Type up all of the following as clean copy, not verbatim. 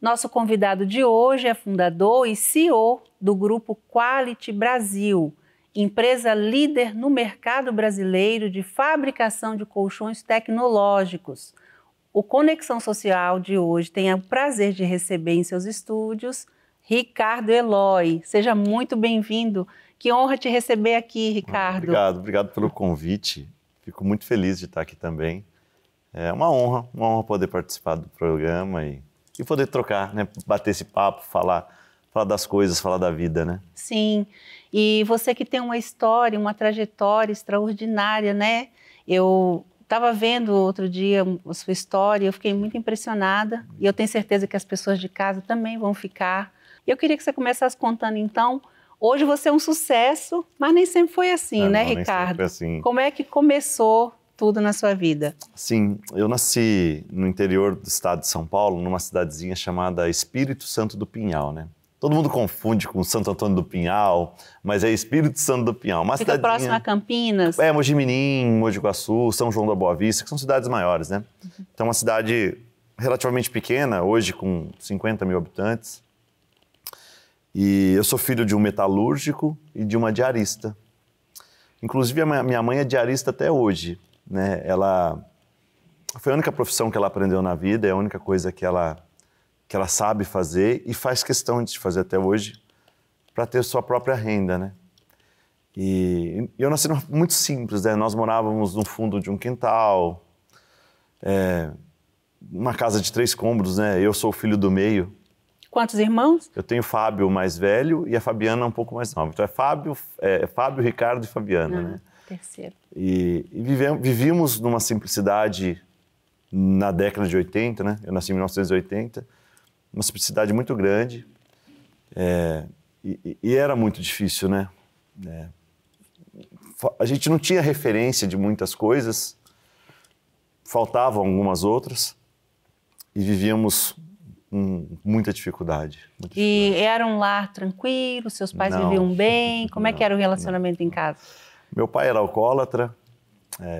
Nosso convidado de hoje é fundador e CEO do Grupo Quality Brasil, empresa líder no mercado brasileiro de fabricação de colchões tecnológicos. O Conexão Social de hoje tem o prazer de receber em seus estúdios Ricardo Eloy. Seja muito bem-vindo. Que honra te receber aqui, Ricardo. Obrigado pelo convite. Fico muito feliz de estar aqui também. É uma honra poder participar do programa e poder trocar, né? Bater esse papo, falar das coisas, falar da vida, né? Sim, e você que tem uma história, uma trajetória extraordinária, né? Eu estava vendo outro dia a sua história, eu fiquei muito impressionada e eu tenho certeza que as pessoas de casa também vão ficar. Eu queria que você começasse contando então, hoje você é um sucesso, mas nem sempre foi assim, né, Ricardo? Nem sempre foi assim. Como é que começou tudo na sua vida? Sim, eu nasci no interior do estado de São Paulo, numa cidadezinha chamada Espírito Santo do Pinhal, né? Todo mundo confunde com Santo Antônio do Pinhal, mas é Espírito Santo do Pinhal. Fica próximo a Campinas? É, Mojimirim, Mogi Guaçu, São João da Boa Vista, que são cidades maiores, né? Então é uma cidade relativamente pequena, hoje com 50 mil habitantes. E eu sou filho de um metalúrgico e de uma diarista. Inclusive, a minha mãe é diarista até hoje, né? Ela foi a única profissão que ela aprendeu na vida, é a única coisa que ela sabe fazer e faz questão de fazer até hoje para ter sua própria renda, né? E eu nasci muito simples, né? Nós morávamos no fundo de um quintal, uma casa de 3 cômodos, né? Eu sou o filho do meio. Quantos irmãos? Eu tenho o Fábio mais velho e a Fabiana um pouco mais nova. Então é Fábio, Ricardo e Fabiana, né? Terceiro. E vivíamos numa simplicidade na década de 80, né? Eu nasci em 1980. Uma simplicidade muito grande e era muito difícil, né? A gente não tinha referência de muitas coisas, faltavam algumas outras e vivíamos com muita dificuldade. E era um lar tranquilo, seus pais viviam bem? Como é que era o relacionamento em casa? Meu pai era alcoólatra,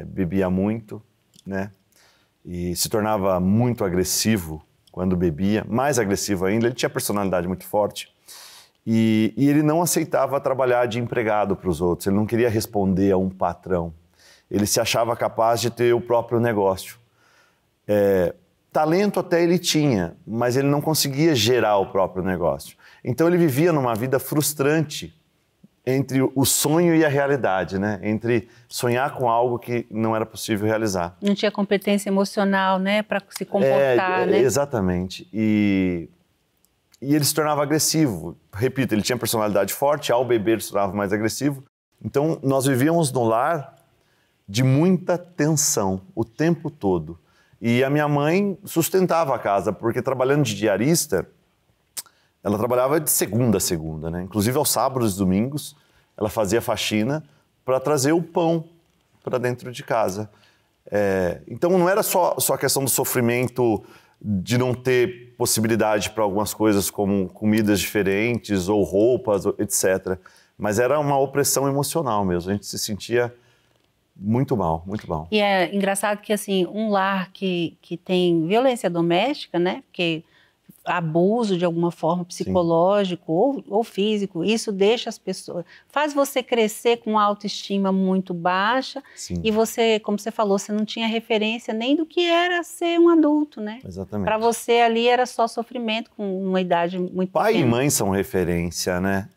bebia muito, né? E se tornava muito agressivo quando bebia, mais agressivo ainda. Ele tinha personalidade muito forte e ele não aceitava trabalhar de empregado para os outros, ele não queria responder a um patrão, ele se achava capaz de ter o próprio negócio. Talento até ele tinha, mas ele não conseguia gerar o próprio negócio. Então ele vivia numa vida frustrante entre o sonho e a realidade, né? Entre sonhar com algo que não era possível realizar. Não tinha competência emocional, né? Para se comportar, né? Exatamente. E ele se tornava agressivo. Repito, ele tinha personalidade forte, ao beber se tornava mais agressivo. Então, nós vivíamos num lar de muita tensão o tempo todo. E a minha mãe sustentava a casa, porque trabalhando de diarista, ela trabalhava de segunda a segunda, né? Inclusive aos sábados e domingos, ela fazia faxina para trazer o pão para dentro de casa. Então não era só a questão do sofrimento de não ter possibilidade para algumas coisas como comidas diferentes ou roupas, etc. Mas era uma opressão emocional mesmo, a gente se sentia muito mal, muito mal. E é engraçado que, assim, um lar que tem violência doméstica, né? Porque abuso de alguma forma psicológico ou físico, isso deixa as pessoas, faz você crescer com autoestima muito baixa. Sim. E você, como você falou, você não tinha referência nem do que era ser um adulto, né? Exatamente. Para você ali era só sofrimento com uma idade muito Pai pequena. E mãe são referência, né?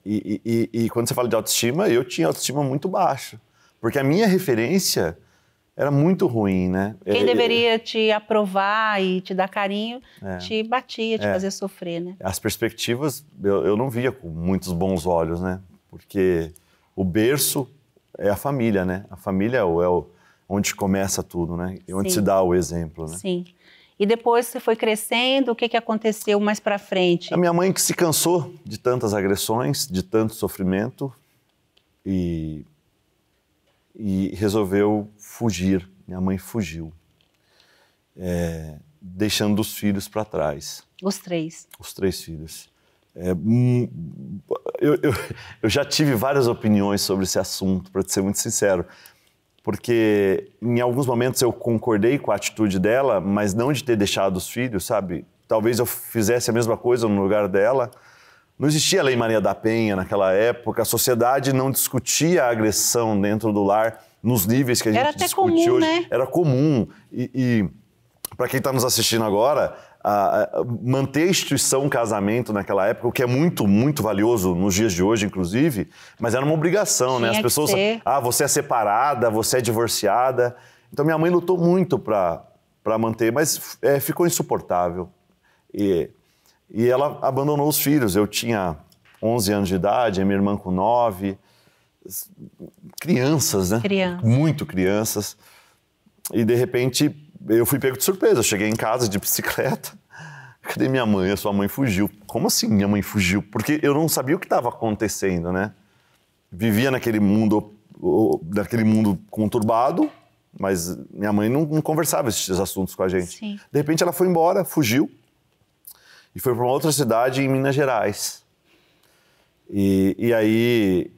E quando você fala de autoestima, eu tinha autoestima muito baixa, porque a minha referência era muito ruim, né? Quem deveria te aprovar e te dar carinho, te batia, te fazia sofrer, né? As perspectivas eu não via com muitos bons olhos, né? Porque o berço é a família, né? A família é onde começa tudo, né? E onde se dá o exemplo, né? Sim. E depois você foi crescendo, o que aconteceu mais pra frente? A minha mãe que se cansou de tantas agressões, de tanto sofrimento e resolveu fugir. Minha mãe fugiu, deixando os filhos para trás. Os 3? Os 3 filhos. Eu já tive várias opiniões sobre esse assunto, para ser muito sincero, porque em alguns momentos eu concordei com a atitude dela, mas não de ter deixado os filhos, sabe? talvez eu fizesse a mesma coisa no lugar dela. Não existia a Lei Maria da Penha naquela época, a sociedade não discutia a agressão dentro do lar nos níveis que a gente discute comum, hoje. né? Era comum. E para quem está nos assistindo agora, manter a instituição casamento naquela época, o que é muito, muito valioso nos dias de hoje, inclusive, mas era uma obrigação, né? As pessoas, você é separada, você é divorciada. Então minha mãe lutou muito para manter, mas ficou insuportável. E ela abandonou os filhos. Eu tinha 11 anos de idade, a minha irmã com 9. Crianças, né? Muito crianças. E, de repente, eu fui pego de surpresa. Eu cheguei em casa de bicicleta. Cadê minha mãe? A sua mãe fugiu. Como assim minha mãe fugiu? Porque eu não sabia o que estava acontecendo, né? Vivia naquele mundo conturbado, mas minha mãe não conversava esses assuntos com a gente. Sim. De repente, ela foi embora, fugiu. E foi para uma outra cidade em Minas Gerais. E aí,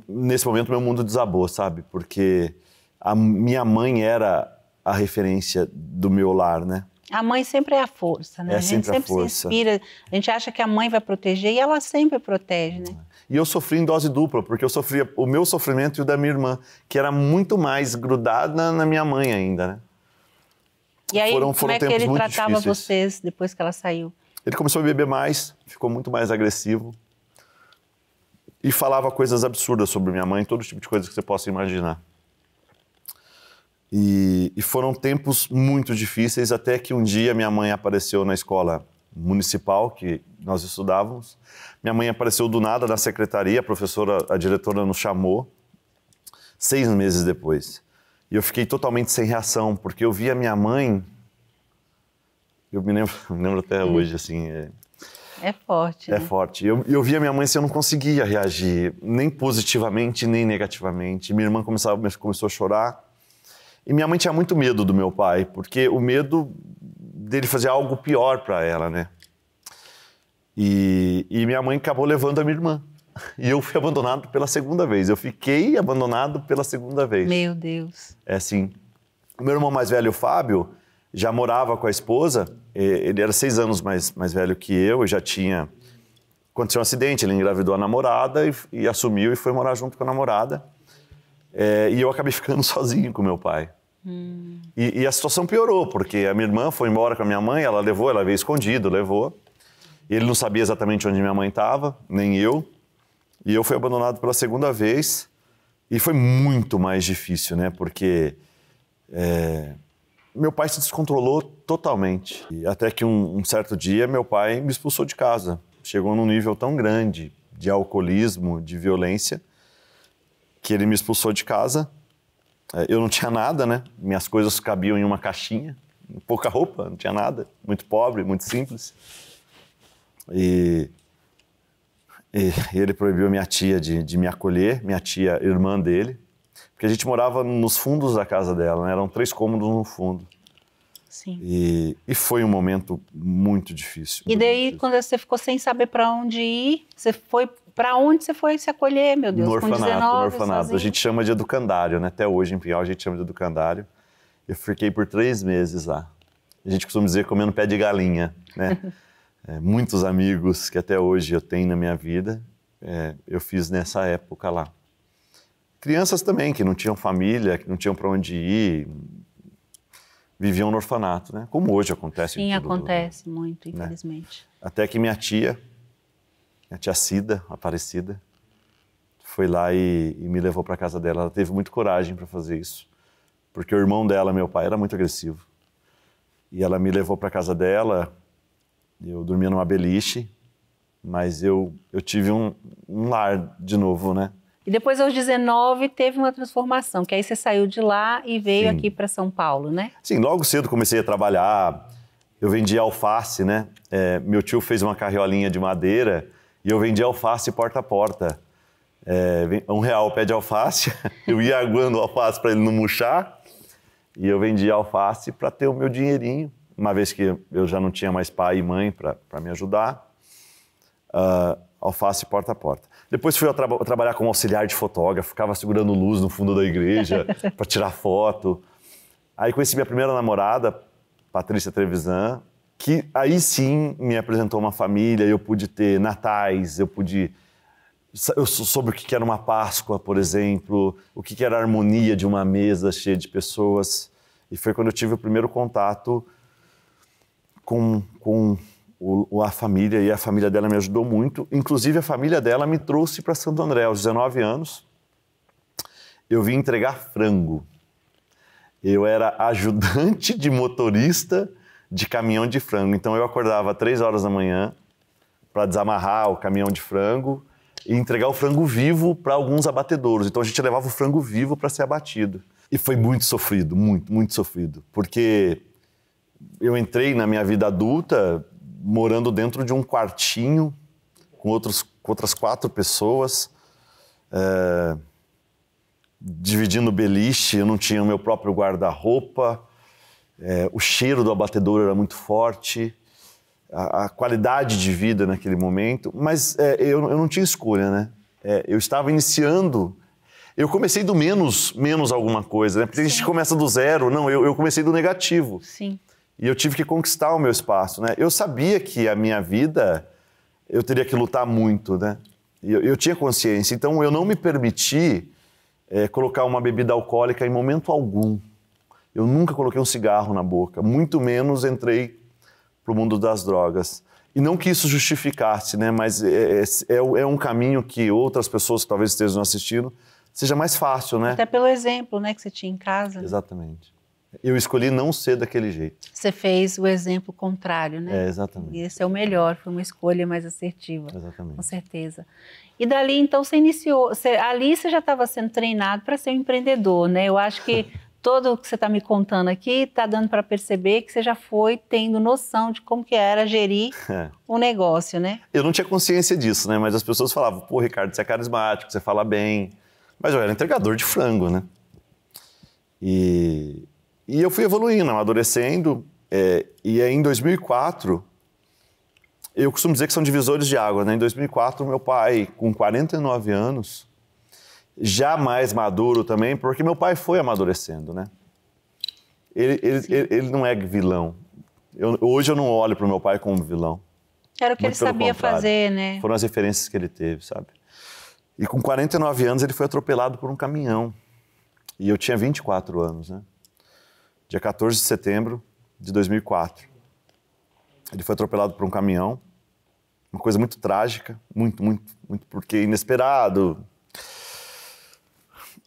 nesse momento, meu mundo desabou, sabe? Porque a minha mãe era a referência do meu lar, né? A mãe sempre é a força, né? É a gente sempre a se inspira. A gente acha que a mãe vai proteger e ela sempre protege, né? E eu sofri em dose dupla, porque eu sofria o meu sofrimento e o da minha irmã, que era muito mais grudada na minha mãe ainda, né? E aí, foram como é que ele tratava difíceis. vocês depois que ela saiu? Ele começou a beber mais, ficou muito mais agressivo e falava coisas absurdas sobre minha mãe, todo tipo de coisa que você possa imaginar. E foram tempos muito difíceis, até que um dia minha mãe apareceu na escola municipal que nós estudávamos. Minha mãe apareceu do nada na secretaria, a diretora nos chamou, 6 meses depois. E eu fiquei totalmente sem reação, porque eu vi a minha mãe... Eu me lembro até hoje, assim... É forte, né? É forte. Eu via minha mãe assim, eu não conseguia reagir, nem positivamente, nem negativamente. Minha irmã começou a chorar. E minha mãe tinha muito medo do meu pai, porque o medo dele fazer algo pior para ela, né? E minha mãe acabou levando a minha irmã. E eu fui abandonado pela segunda vez. Eu fiquei abandonado pela segunda vez. Meu Deus. É assim. O meu irmão mais velho, o Fábio, já morava com a esposa. Ele era 6 anos mais velho que eu e já tinha... Aconteceu um acidente, ele engravidou a namorada e assumiu e foi morar junto com a namorada. E eu acabei ficando sozinho com meu pai. E a situação piorou, porque a minha irmã foi embora com a minha mãe, ela veio escondido, levou. E ele não sabia exatamente onde minha mãe estava, nem eu. E eu fui abandonado pela segunda vez. E foi muito mais difícil, né? Porque meu pai se descontrolou totalmente. E até que um certo dia, meu pai me expulsou de casa. Chegou num nível tão grande de alcoolismo, de violência, que ele me expulsou de casa. Eu não tinha nada, né? Minhas coisas cabiam em uma caixinha, pouca roupa, não tinha nada. Muito pobre, muito simples. E ele proibiu minha tia de me acolher, minha tia, irmã dele, porque a gente morava nos fundos da casa dela, né? Eram 3 cômodos no fundo. Sim. E foi um momento muito difícil. E daí, quando você ficou sem saber para onde ir, para onde você foi se acolher, meu Deus? No orfanato, com 19, no orfanato. Sozinho? A gente chama de educandário, né? Até hoje, em Pinhal, a gente chama de educandário. Eu fiquei por 3 meses lá. A gente costuma dizer comendo pé de galinha, né? Muitos amigos que até hoje eu tenho na minha vida, eu fiz nessa época lá. Crianças também, que não tinham família, que não tinham para onde ir, viviam no orfanato, né? Como hoje acontece. Sim, acontece muito, infelizmente. Né? Até que minha tia Cida, Aparecida, foi lá e me levou para casa dela. Ela teve muita coragem para fazer isso, porque o irmão dela, meu pai, era muito agressivo. E ela me levou para casa dela. Eu dormia numa beliche, mas eu tive um lar de novo, né? E depois, aos 19, teve uma transformação, que aí você saiu de lá e veio aqui para São Paulo, né? Sim, logo cedo comecei a trabalhar. Eu vendia alface, né? Meu tio fez uma carriolinha de madeira e eu vendia alface porta a porta. R$1 o pé de alface, eu ia aguando o alface para ele não murchar e eu vendia alface para ter o meu dinheirinho. Uma vez que eu já não tinha mais pai e mãe para me ajudar, alface porta a porta. Depois fui trabalhar como auxiliar de fotógrafo, ficava segurando luz no fundo da igreja para tirar foto. Aí conheci minha primeira namorada, Patrícia Trevisan, que aí sim me apresentou uma família, eu pude ter natais, eu soube o que era uma Páscoa, por exemplo, o que era a harmonia de uma mesa cheia de pessoas. E foi quando eu tive o primeiro contato com a família, e a família dela me ajudou muito. Inclusive, a família dela me trouxe para Santo André aos 19 anos. Eu vim entregar frango. Eu era ajudante de motorista de caminhão de frango. Então, eu acordava às 3 horas da manhã para desamarrar o caminhão de frango e entregar o frango vivo para alguns abatedouros. Então, a gente levava o frango vivo para ser abatido. E foi muito sofrido, muito, muito sofrido. Porque eu entrei na minha vida adulta morando dentro de um quartinho com outras 4 pessoas, dividindo beliche. Eu não tinha o meu próprio guarda-roupa, o cheiro do abatedouro era muito forte, a qualidade de vida naquele momento, mas eu não tinha escolha, né? Eu estava iniciando, eu comecei do menos alguma coisa, né? Porque a gente começa do zero, não, eu comecei do negativo. Sim. E eu tive que conquistar o meu espaço, né? Eu sabia que a minha vida, eu teria que lutar muito, né? Eu tinha consciência, então eu não me permiti colocar uma bebida alcoólica em momento algum. Eu nunca coloquei um cigarro na boca, muito menos entrei para o mundo das drogas. E não que isso justificasse, né? Mas é um caminho que outras pessoas que talvez estejam assistindo, seja mais fácil, né? Até pelo exemplo, né, que você tinha em casa. Exatamente. Eu escolhi não ser daquele jeito. Você fez o exemplo contrário, né? Exatamente. E esse é o melhor, foi uma escolha mais assertiva. Exatamente. Com certeza. E dali, então, você iniciou, ali você já estava sendo treinado para ser um empreendedor, né? Eu acho que tudo o que você está me contando aqui está dando para perceber que você já foi tendo noção de como que era gerir um negócio, né? Eu não tinha consciência disso, né? Mas as pessoas falavam, pô, Ricardo, você é carismático, você fala bem. Mas eu era entregador de frango, né? E eu fui evoluindo, amadurecendo. E aí, em 2004, eu costumo dizer que são divisores de água, né? Em 2004, meu pai, com 49 anos, já mais maduro também, porque meu pai foi amadurecendo, né? Ele não é vilão. Hoje eu não olho para o meu pai como vilão. Era o que ele sabia fazer, né? Foram as referências que ele teve, sabe? E com 49 anos ele foi atropelado por um caminhão. E eu tinha 24 anos, né? Dia 14 de setembro de 2004. Ele foi atropelado por um caminhão. Uma coisa muito trágica, muito, porque inesperado.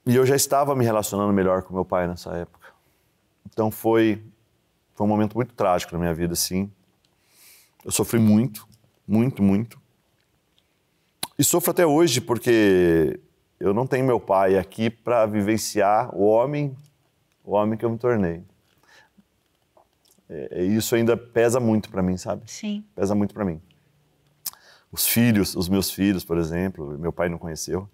E eu já estava me relacionando melhor com meu pai nessa época. Então foi um momento muito trágico na minha vida, sim. Eu sofri muito. E sofro até hoje porque eu não tenho meu pai aqui para vivenciar o homem que eu me tornei. Isso ainda pesa muito para mim, sabe? Sim. Pesa muito para mim. Os meus filhos, por exemplo, meu pai não conheceu.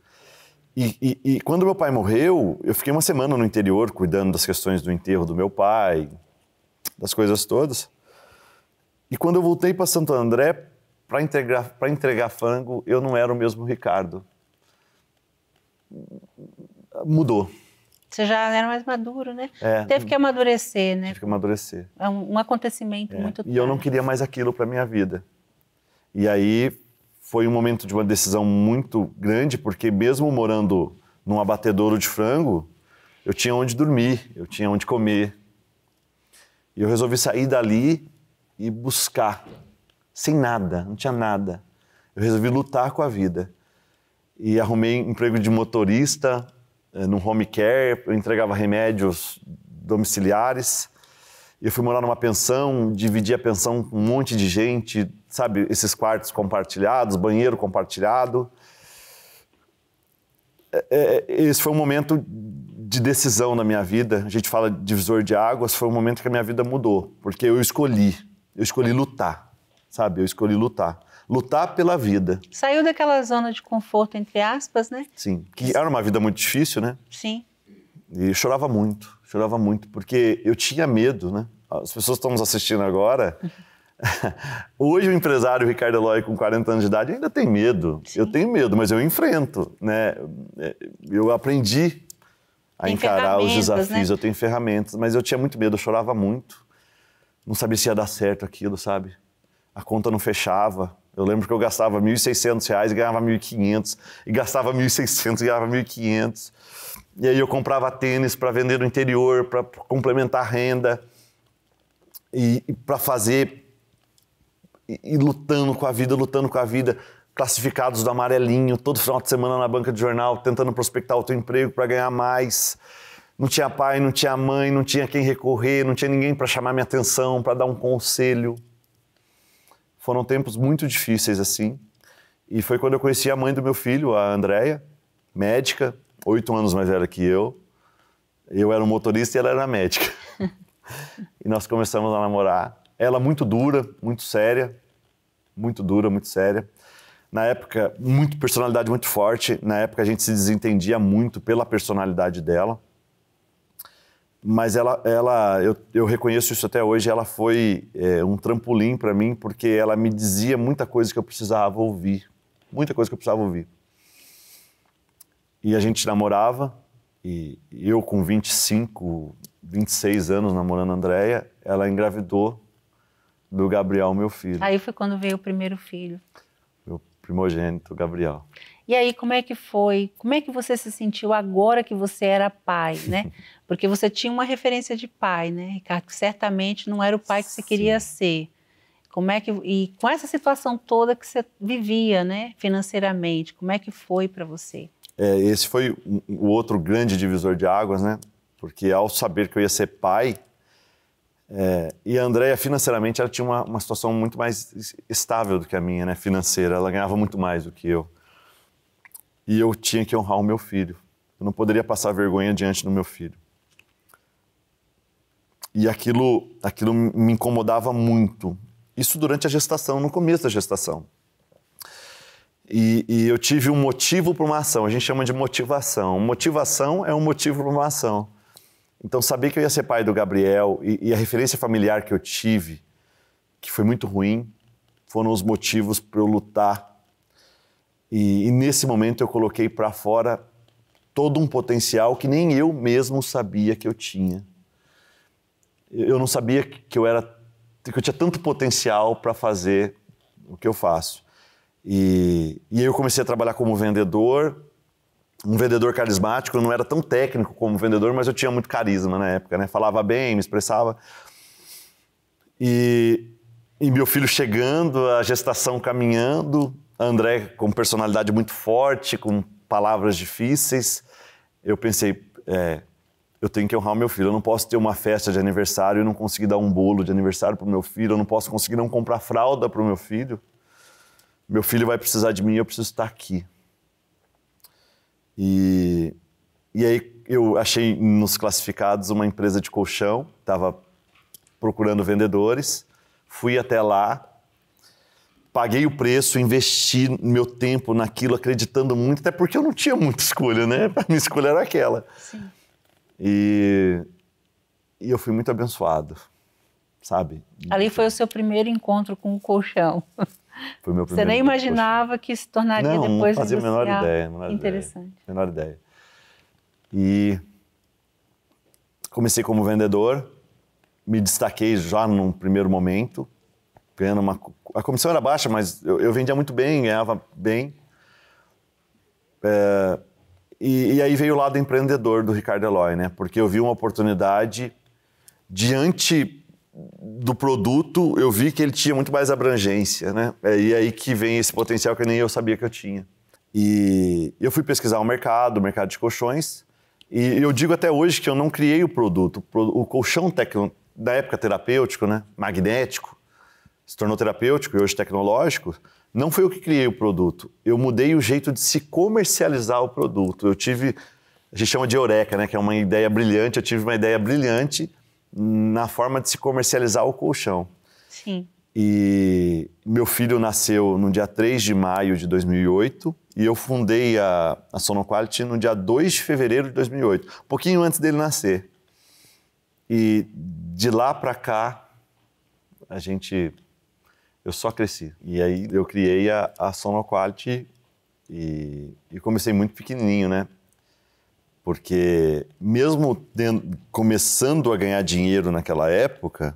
E quando meu pai morreu, eu fiquei uma semana no interior cuidando das questões do enterro do meu pai, das coisas todas. E quando eu voltei para Santo André para entregar frango, eu não era o mesmo Ricardo. Mudou. Você já era mais maduro, né? Teve que amadurecer, né? Tive que amadurecer. É um acontecimento muito trágico. E eu não queria mais aquilo para minha vida. E aí foi um momento de uma decisão muito grande, porque mesmo morando num abatedouro de frango, eu tinha onde dormir, eu tinha onde comer. E eu resolvi sair dali e buscar, sem nada, não tinha nada. Eu resolvi lutar com a vida. E arrumei emprego de motorista num home care, eu entregava remédios domiciliares. Eu fui morar numa pensão, dividi a pensão com um monte de gente, sabe, esses quartos compartilhados, banheiro compartilhado. Esse foi um momento de decisão na minha vida. A gente fala de divisor de águas, foi um momento que a minha vida mudou, porque eu escolhi lutar, sabe? Eu escolhi lutar. Lutar pela vida. Saiu daquela zona de conforto, entre aspas, né? Sim, que era uma vida muito difícil, né? Sim. E eu chorava muito, porque eu tinha medo, né? As pessoas que estão nos assistindo agora, hoje o empresário Ricardo Eloy, com 40 anos de idade, ainda tem medo. Sim. Eu tenho medo, mas eu enfrento, né? Eu aprendi a encarar os desafios, né? Eu tenho ferramentas, mas eu tinha muito medo, eu chorava muito. não sabia se ia dar certo aquilo, sabe? A conta não fechava. Eu lembro que eu gastava R$1.600 e ganhava 1.500, e gastava 1.600 e ganhava 1.500. E aí eu comprava tênis para vender no interior, para complementar a renda, e para fazer, e lutando com a vida, classificados do amarelinho, todo final de semana na banca de jornal, tentando prospectar outro emprego para ganhar mais. Não tinha pai, não tinha mãe, não tinha quem recorrer, não tinha ninguém para chamar minha atenção, para dar um conselho. Foram tempos muito difíceis, assim. E foi quando eu conheci a mãe do meu filho, a Andréia, médica, 8 anos mais velha que eu. Eu era um motorista e ela era médica. E nós começamos a namorar. Ela muito dura, muito séria. Muito dura, muito séria. Na época, personalidade muito forte. Na época a gente se desentendia muito pela personalidade dela. Mas eu reconheço isso até hoje, ela foi um trampolim para mim, porque ela me dizia muita coisa que eu precisava ouvir. Muita coisa que eu precisava ouvir. E a gente namorava, e eu com 25, 26 anos namorando a Andréia, ela engravidou do Gabriel, meu filho. Aí foi quando veio o primeiro filho. Meu primogênito, Gabriel. E aí, como é que foi? Como é que você se sentiu agora que você era pai, né? Porque você tinha uma referência de pai, né, Ricardo? Que certamente não era o pai que você queria ser. E com essa situação toda que você vivia, né, financeiramente, como é que foi para você? Esse foi o outro grande divisor de águas, né? Porque ao saber que eu ia ser pai, e a Andréia, financeiramente, ela tinha uma situação muito mais estável do que a minha, né, financeira. Ela ganhava muito mais do que eu. E eu tinha que honrar o meu filho. Eu não poderia passar vergonha diante do meu filho. E aquilo me incomodava muito. Isso durante a gestação, no começo da gestação. E eu tive um motivo para uma ação, a gente chama de motivação. Motivação é um motivo para uma ação. Então, saber que eu ia ser pai do Gabriel e a referência familiar que eu tive, que foi muito ruim, foram os motivos para eu lutar. E nesse momento eu coloquei para fora todo um potencial que nem eu mesmo sabia que eu tinha. Eu não sabia que eu tinha tanto potencial para fazer o que eu faço. E aí eu comecei a trabalhar como vendedor, um vendedor carismático. Eu não era tão técnico como vendedor, mas eu tinha muito carisma na época, né? Falava bem, me expressava. E meu filho chegando, a gestação caminhando, a André com personalidade muito forte, com palavras difíceis. Eu pensei, eu tenho que honrar o meu filho. Eu não posso ter uma festa de aniversário e não conseguir dar um bolo de aniversário para o meu filho. Eu não posso conseguir não comprar fralda para o meu filho. Meu filho vai precisar de mim e eu preciso estar aqui. E aí eu achei nos classificados uma empresa de colchão, estava procurando vendedores, fui até lá, paguei o preço, investi meu tempo naquilo, acreditando muito, até porque eu não tinha muita escolha, né? A minha escolha era aquela. Sim. E eu fui muito abençoado, sabe? Ali foi o seu primeiro encontro com o colchão. Foi meu primeiro. Você nem imaginava que se tornaria depois não fazia a menor ideia. Interessante. Menor ideia. E comecei como vendedor, me destaquei já num primeiro momento, ganhando a comissão era baixa, mas eu vendia muito bem, ganhava bem. E aí veio o lado empreendedor do Ricardo Eloy, né? Porque eu vi uma oportunidade diante do produto, eu vi que ele tinha muito mais abrangência, né? E aí que vem esse potencial que nem eu sabia que eu tinha. E eu fui pesquisar o mercado de colchões, e eu digo até hoje que eu não criei o produto. O colchão da época terapêutico, né? Magnético, se tornou terapêutico e hoje tecnológico, não foi eu que criei o produto. Eu mudei o jeito de se comercializar o produto. A gente chama de eureka, né? Que é uma ideia brilhante. Eu tive uma ideia brilhante na forma de se comercializar o colchão. Sim. E meu filho nasceu no dia 3 de maio de 2008 e eu fundei a Sonoquality no dia 2 de fevereiro de 2008, um pouquinho antes dele nascer. E de lá para cá, eu só cresci. E aí eu criei a Sonoquality e comecei muito pequenininho, né? Porque mesmo começando a ganhar dinheiro naquela época,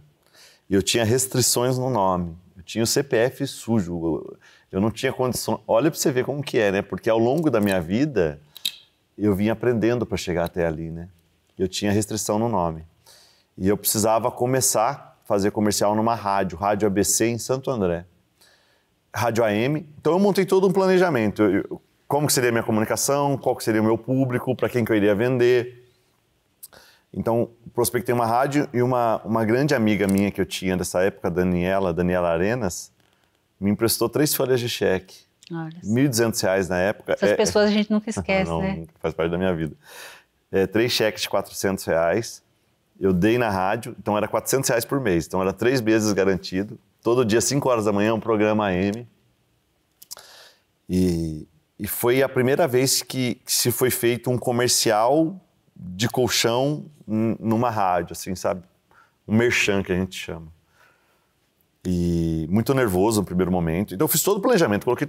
E eu tinha restrições no nome. Eu tinha o CPF sujo. Eu não tinha condição. Olha para você ver como que é, né? Porque ao longo da minha vida, eu vim aprendendo para chegar até ali, né? Eu tinha restrição no nome. E eu precisava começar a fazer comercial numa rádio ABC em Santo André. Rádio AM. Então eu montei todo um planejamento. Como que seria a minha comunicação, qual que seria o meu público, para quem que eu iria vender. Então, prospectei uma rádio e uma grande amiga minha que eu tinha dessa época, Daniela Arenas, me emprestou 3 folhas de cheque. R$ 1.200 na época. Essas pessoas a gente nunca esquece, não, né? Faz parte da minha vida. 3 cheques de R$400. Eu dei na rádio, então era R$400 por mês. Então era 3 meses garantido. Todo dia, 5 horas da manhã, um programa AM. E foi a primeira vez que se foi feito um comercial de colchão numa rádio, assim, sabe? Um merchan, que a gente chama. E muito nervoso no primeiro momento. Então eu fiz todo o planejamento. Coloquei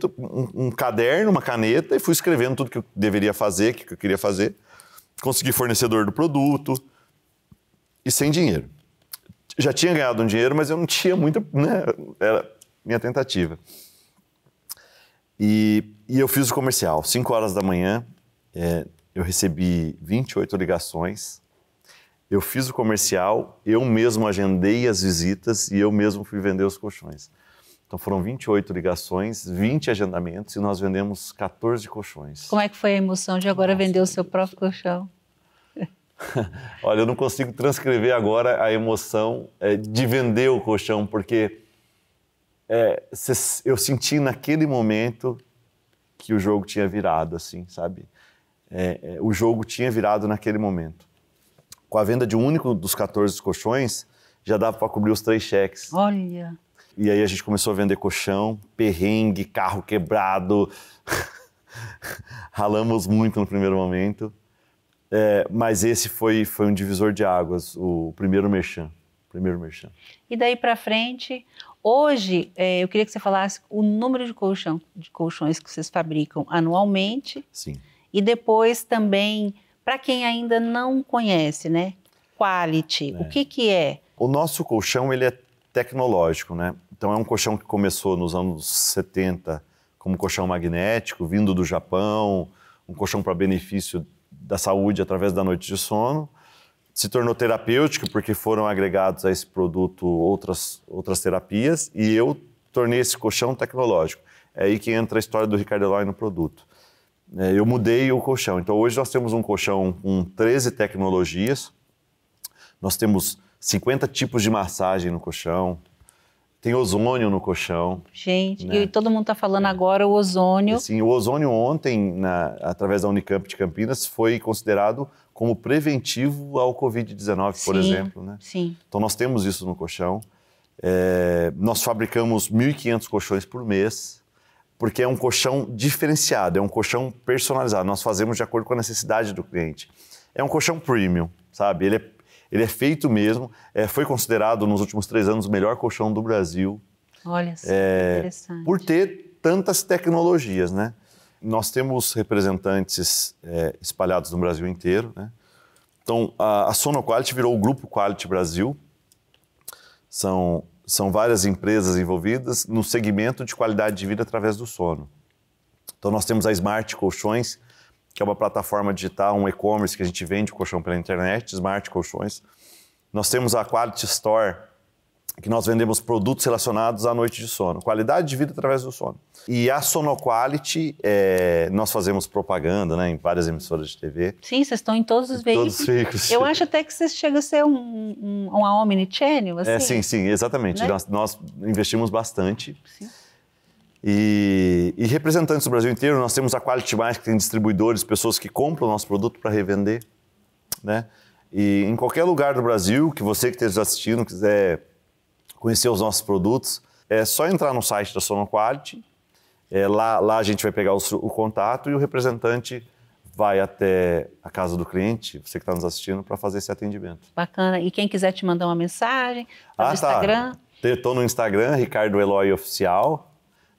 um caderno, uma caneta e fui escrevendo tudo que eu deveria fazer, que eu queria fazer. Consegui fornecedor do produto e sem dinheiro. Já tinha ganhado um dinheiro, mas eu não tinha muito, né? Era minha tentativa. E eu fiz o comercial. 5 horas da manhã, eu recebi 28 ligações. Eu fiz o comercial, eu mesmo agendei as visitas e eu mesmo fui vender os colchões. Então foram 28 ligações, 20 agendamentos e nós vendemos 14 colchões. Como é que foi a emoção de agora vender o seu próprio colchão? Olha, eu não consigo transcrever agora a emoção de vender o colchão, porque eu senti naquele momento que o jogo tinha virado, assim, sabe? O jogo tinha virado naquele momento. Com a venda de um único dos 14 colchões, já dava para cobrir os 3 cheques. Olha! E aí a gente começou a vender colchão, perrengue, carro quebrado. Ralamos muito no primeiro momento. Mas esse foi um divisor de águas, o primeiro merchan. E daí para frente, hoje, eu queria que você falasse o número de colchões que vocês fabricam anualmente. Sim. E depois também, para quem ainda não conhece, né? Quality, o que é? O nosso colchão, ele é tecnológico, né? Então é um colchão que começou nos anos 70 como colchão magnético, vindo do Japão, um colchão para benefício da saúde através da noite de sono. Se tornou terapêutico porque foram agregados a esse produto outras terapias e eu tornei esse colchão tecnológico. É aí que entra a história do Ricardo Eloy no produto. Eu mudei o colchão. Então hoje nós temos um colchão com 13 tecnologias. Nós temos 50 tipos de massagem no colchão. Tem ozônio no colchão. Gente, né? E todo mundo está falando agora o ozônio. Sim, o ozônio ontem, através da Unicamp de Campinas, foi considerado como preventivo ao Covid-19, por exemplo. Né? Sim. Então nós temos isso no colchão. Nós fabricamos 1.500 colchões por mês, porque é um colchão diferenciado, é um colchão personalizado. Nós fazemos de acordo com a necessidade do cliente. É um colchão premium, sabe? Ele é feito mesmo, foi considerado nos últimos 3 anos o melhor colchão do Brasil. Olha só, interessante. Por ter tantas tecnologias, né? Nós temos representantes espalhados no Brasil inteiro, né? Então, a Sonoquality virou o Grupo Quality Brasil. São várias empresas envolvidas no segmento de qualidade de vida através do sono. Então, nós temos a Smart Colchões, que é uma plataforma digital, um e-commerce que a gente vende o colchão pela internet, Smart Colchões. Nós temos a Quality Store, que nós vendemos produtos relacionados à noite de sono, qualidade de vida através do sono. E a Sonoquality, nós fazemos propaganda, né, em várias emissoras de TV. Sim, vocês estão em todos os veículos. Todos os veículos. Eu acho até que vocês chegam a ser uma omnichannel, assim. Sim, exatamente. Né? Nós investimos bastante. Sim. E representantes do Brasil inteiro, nós temos a Quality Mais, que tem distribuidores, pessoas que compram o nosso produto para revender, né? E em qualquer lugar do Brasil, que você que esteja assistindo quiser conhecer os nossos produtos, é só entrar no site da Sonoquality, lá a gente vai pegar o contato e o representante vai até a casa do cliente, você que está nos assistindo, para fazer esse atendimento. Bacana. E quem quiser te mandar uma mensagem, no Instagram? Estou no Instagram, Ricardo Eloy Oficial.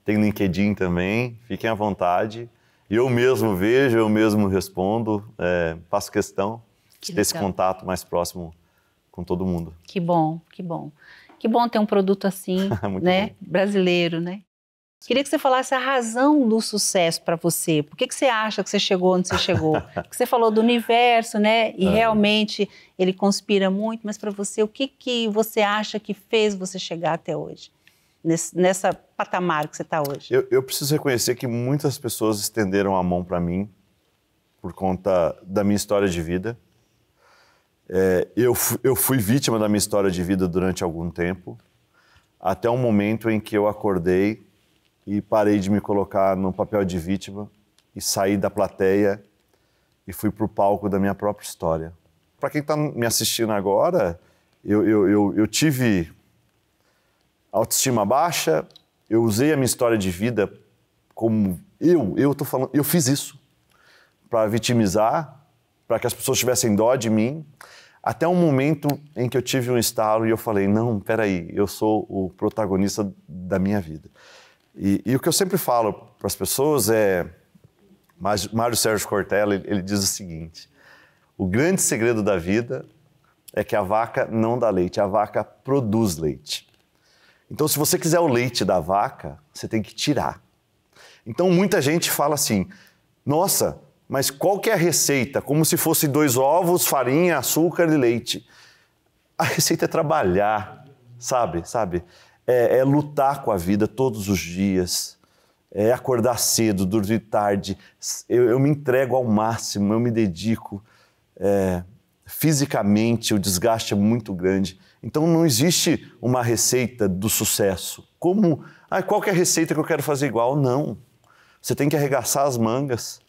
Tem LinkedIn também, fiquem à vontade. Eu mesmo vejo, eu mesmo respondo, faço questão de ter esse contato mais próximo com todo mundo. Que bom, que bom. Que bom ter um produto assim, né? Bom. Brasileiro, né? Queria que você falasse a razão do sucesso para você. Por que você acha que você chegou onde você chegou? Porque você falou do universo, né? E realmente ele conspira muito, mas para você, o que você acha que fez você chegar até hoje? Nessa patamar que você está hoje? Eu preciso reconhecer que muitas pessoas estenderam a mão para mim por conta da minha história de vida. Eu fui vítima da minha história de vida durante algum tempo, até um momento em que eu acordei e parei de me colocar no papel de vítima e saí da plateia e fui para o palco da minha própria história. Para quem está me assistindo agora, eu tive autoestima baixa, eu usei a minha história de vida como eu fiz isso para vitimizar, para que as pessoas tivessem dó de mim, até um momento em que eu tive um estalo e eu falei, não, peraí, eu sou o protagonista da minha vida. E o que eu sempre falo para as pessoas é, Mário Sérgio Cortella, ele diz o seguinte, o grande segredo da vida é que a vaca não dá leite, a vaca produz leite. Então, se você quiser o leite da vaca, você tem que tirar. Então, muita gente fala assim, nossa, mas qual que é a receita? Como se fosse 2 ovos, farinha, açúcar e leite. A receita é trabalhar, sabe? É lutar com a vida todos os dias, é acordar cedo, dormir tarde. Eu me entrego ao máximo, eu me dedico. Fisicamente, o desgaste é muito grande. Então, não existe uma receita do sucesso. Qual que é a receita que eu quero fazer igual? Não. Você tem que arregaçar as mangas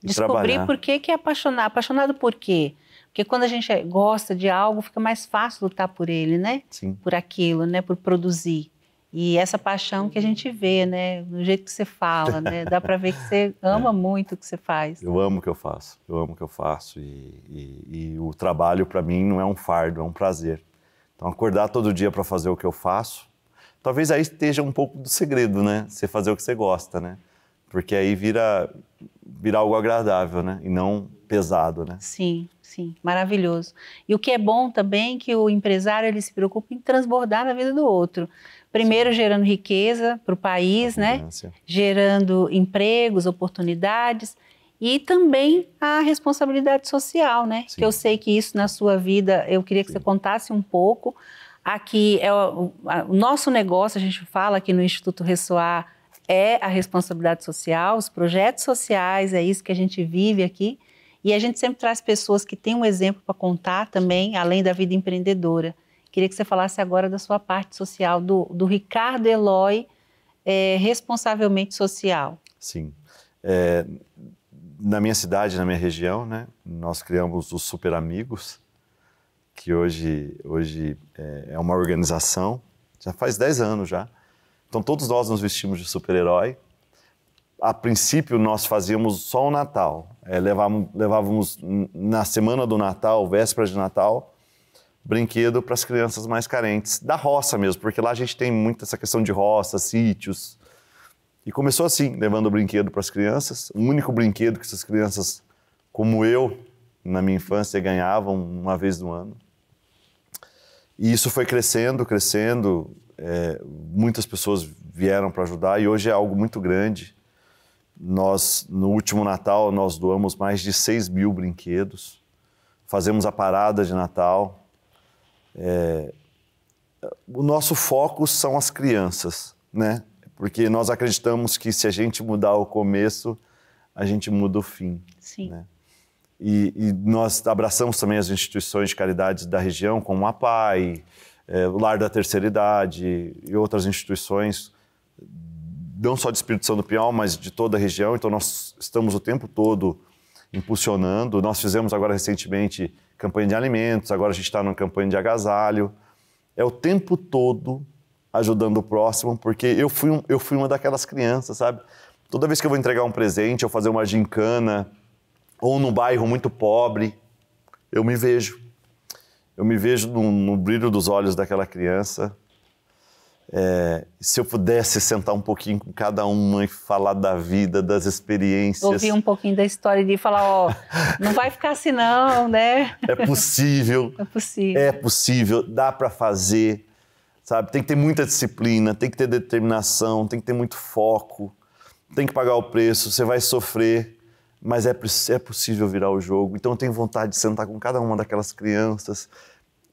e descobrir trabalhar. por que é apaixonado. Apaixonado por quê? Porque quando a gente gosta de algo, fica mais fácil lutar por ele, né? Sim. Por aquilo, né? Por produzir. E essa paixão que a gente vê, né? No jeito que você fala, né? Dá para ver que você ama muito o que você faz. Eu amo o que eu faço. Eu amo o que eu faço. E o trabalho, para mim, não é um fardo, é um prazer. Então, acordar todo dia para fazer o que eu faço, talvez aí esteja um pouco do segredo, né? Você fazer o que você gosta, né? Porque aí vira algo agradável, né? E não pesado, né? Sim, sim, maravilhoso. E o que é bom também é que o empresário ele se preocupa em transbordar na vida do outro. Primeiro gerando riqueza para o país, né? Gerando empregos, oportunidades e também a responsabilidade social, né? Sim. Que eu sei que isso na sua vida, eu queria que você contasse um pouco. Aqui é o nosso negócio, a gente fala aqui no Instituto Ressoar, é a responsabilidade social, os projetos sociais, é isso que a gente vive aqui. E a gente sempre traz pessoas que têm um exemplo para contar também, além da vida empreendedora. Queria que você falasse agora da sua parte social, do Ricardo Eloy, responsavelmente social. Sim. Na minha cidade, na minha região, né, nós criamos os Super Amigos, que hoje é uma organização, já faz 10 anos já. Então todos nós nos vestimos de super-herói. A princípio nós fazíamos só o Natal, levávamos na semana do Natal, véspera de Natal, brinquedo para as crianças mais carentes, da roça mesmo, porque lá a gente tem muito essa questão de roça, sítios. E começou assim, levando brinquedo para as crianças, o único brinquedo que essas crianças, como eu, na minha infância, ganhavam uma vez no ano. E isso foi crescendo, muitas pessoas vieram para ajudar e hoje é algo muito grande. Nós, no último Natal, nós doamos mais de 6 mil brinquedos, fazemos a parada de Natal. O nosso foco são as crianças, né? Porque nós acreditamos que se a gente mudar o começo, a gente muda o fim. Sim. Né? E nós abraçamos também as instituições de caridade da região, como a PAI, o Lar da Terceira Idade e outras instituições, não só de Espírito Santo do Pinhal, mas de toda a região. Então nós estamos o tempo todo impulsionando. Nós fizemos agora recentemente campanha de alimentos, agora a gente está numa campanha de agasalho. É o tempo todo ajudando o próximo, porque eu fui uma daquelas crianças, sabe? Toda vez que eu vou entregar um presente ou fazer uma gincana, ou num bairro muito pobre, eu me vejo. Eu me vejo no brilho dos olhos daquela criança. Se eu pudesse sentar um pouquinho com cada uma e falar da vida, das experiências... Ouvir um pouquinho da história e falar, não vai ficar assim não, né? É possível. É possível. É possível, dá para fazer. sabe? Tem que ter muita disciplina, tem que ter determinação, tem que ter muito foco, tem que pagar o preço, você vai sofrer, mas é possível virar o jogo. Então eu tenho vontade de sentar com cada uma daquelas crianças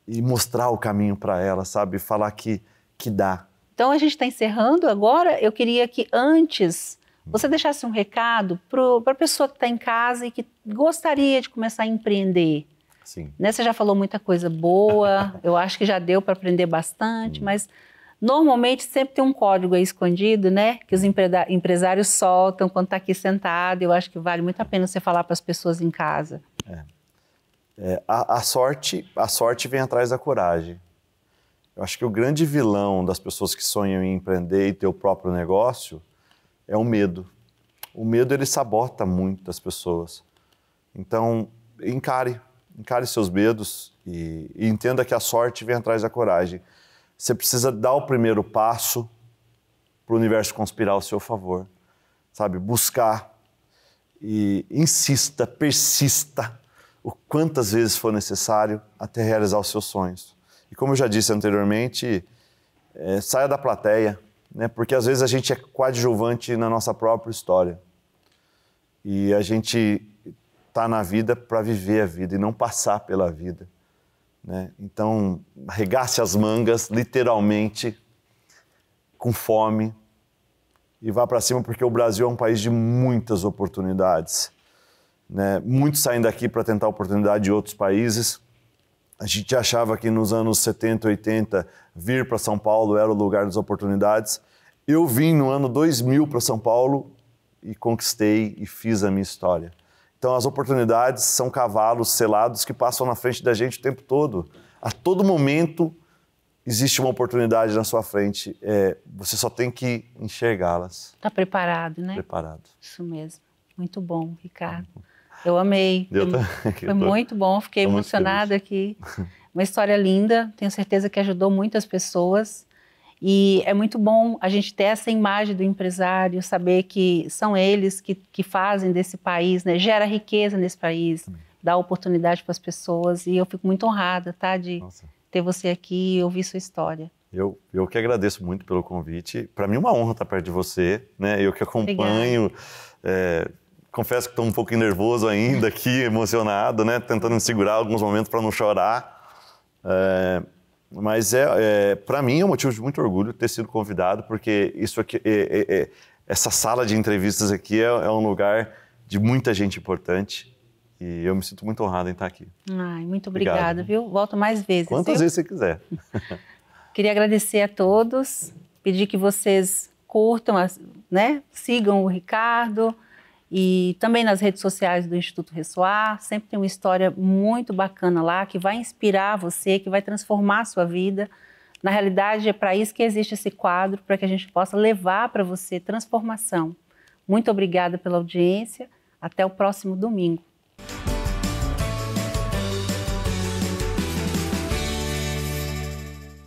e mostrar o caminho para elas, sabe? Falar que dá. Então a gente está encerrando agora. Eu queria que antes você deixasse um recado para a pessoa que está em casa e que gostaria de começar a empreender. Sim. Né? Você já falou muita coisa boa, eu acho que já deu para aprender bastante, mas normalmente sempre tem um código aí escondido, né? Que os empresários soltam quando está aqui sentado. Eu acho que vale muito a pena você falar para as pessoas em casa. A sorte vem atrás da coragem. Eu acho que o grande vilão das pessoas que sonham em empreender e ter o próprio negócio é o medo. O medo, ele sabota muito as pessoas. Então, encare seus medos e entenda que a sorte vem atrás da coragem. Você precisa dar o primeiro passo para o universo conspirar ao seu favor, sabe? Buscar e insista, persista o quantas vezes for necessário até realizar os seus sonhos. E como eu já disse anteriormente, saia da plateia, né? Porque às vezes a gente é coadjuvante na nossa própria história. E a gente está na vida para viver a vida e não passar pela vida, né? Então, arregace as mangas, literalmente, com fome, e vá para cima, porque o Brasil é um país de muitas oportunidades, né? Muitos saem daqui para tentar oportunidade de outros países. A gente achava que nos anos 70, 80, vir para São Paulo era o lugar das oportunidades. Eu vim no ano 2000 para São Paulo e conquistei e fiz a minha história. Então, as oportunidades são cavalos selados que passam na frente da gente o tempo todo. A todo momento existe uma oportunidade na sua frente. Você só tem que enxergá-las. Está preparado, né? Preparado. Isso mesmo. Muito bom, Ricardo. Eu amei. Foi muito bom. Fiquei emocionada aqui. Uma história linda. Tenho certeza que ajudou muitas pessoas. E é muito bom a gente ter essa imagem do empresário, saber que são eles que fazem desse país, né? Gera riqueza nesse país, dá oportunidade para as pessoas. E eu fico muito honrada, tá, de ter você aqui e ouvir sua história. Eu que agradeço muito pelo convite. Para mim é uma honra estar perto de você, né? Eu que acompanho. Confesso que estou um pouco nervoso ainda aqui, emocionado, né? Tentando me segurar alguns momentos para não chorar. Mas para mim é um motivo de muito orgulho ter sido convidado, porque isso aqui, essa sala de entrevistas aqui é um lugar de muita gente importante e eu me sinto muito honrado em estar aqui. Ai, muito obrigada, viu? Volto mais vezes. Quantas vezes você quiser. Queria agradecer a todos, pedir que vocês curtam, né? Sigam o Ricardo e também nas redes sociais do Instituto Ressoar. Sempre tem uma história muito bacana lá, que vai inspirar você, que vai transformar a sua vida. Na realidade, é para isso que existe esse quadro, para que a gente possa levar para você transformação. Muito obrigada pela audiência. Até o próximo domingo.